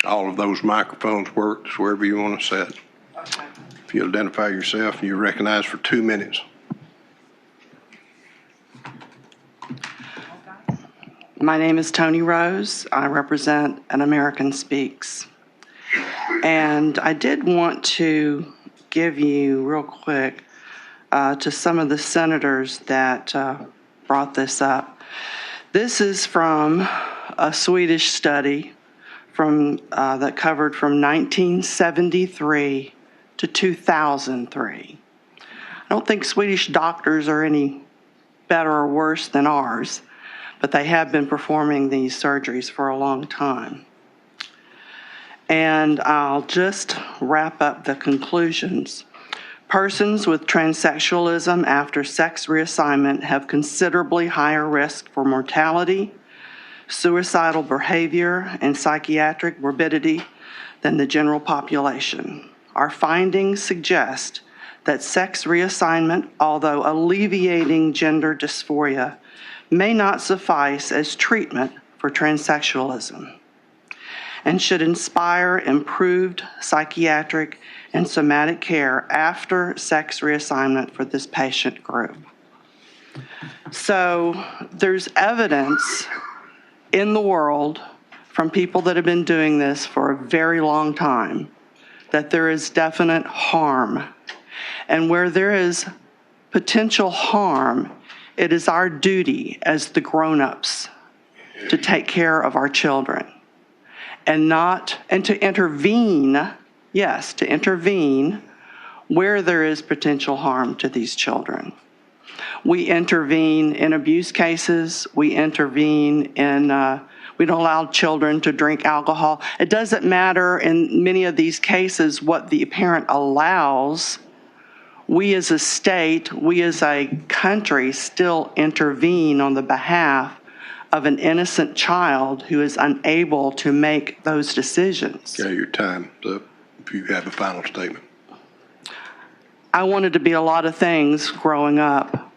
All of those microphones work, just wherever you want to sit. Okay. If you identify yourself, you're recognized for 2 minutes. My name is Toni Rose. I represent An American Speaks. And I did want to give you real quick to some of the senators that brought this up. This is from a Swedish study that covered from 1973 to 2003. I don't think Swedish doctors are any better or worse than ours, but they have been performing these surgeries for a long time. And I'll just wrap up the conclusions. Persons with transsexualism after sex reassignment have considerably higher risk for mortality, suicidal behavior, and psychiatric morbidity than the general population. Our findings suggest that sex reassignment, although alleviating gender dysphoria, may not suffice as treatment for transsexualism and should inspire improved psychiatric and somatic care after sex reassignment for this patient group. So there's evidence in the world from people that have been doing this for a very long time that there is definite harm. And where there is potential harm, it is our duty as the grown-ups to take care of our children and to intervene, yes, to intervene where there is potential harm to these children. We intervene in abuse cases. We intervene in, we don't allow children to drink alcohol. It doesn't matter in many of these cases what the parent allows. We as a state, we as a country still intervene on the behalf of an innocent child who is unable to make those decisions. Okay, your time's up. If you have a final statement. I wanted to be a lot of things growing up.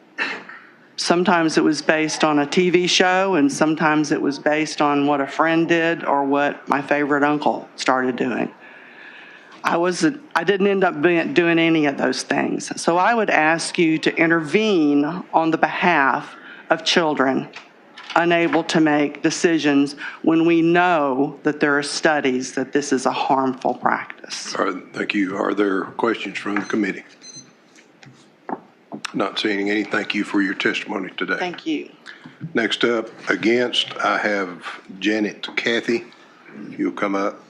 Sometimes it was based on a TV show, and sometimes it was based on what a friend did or what my favorite uncle started doing. I didn't end up doing any of those things. So I would ask you to intervene on the behalf of children unable to make decisions when we know that there are studies that this is a harmful practice. All right, thank you. Are there questions from the committee? Not seeing any. Thank you for your testimony today. Thank you. Next up, against, I have Janet Cathy. You'll come up.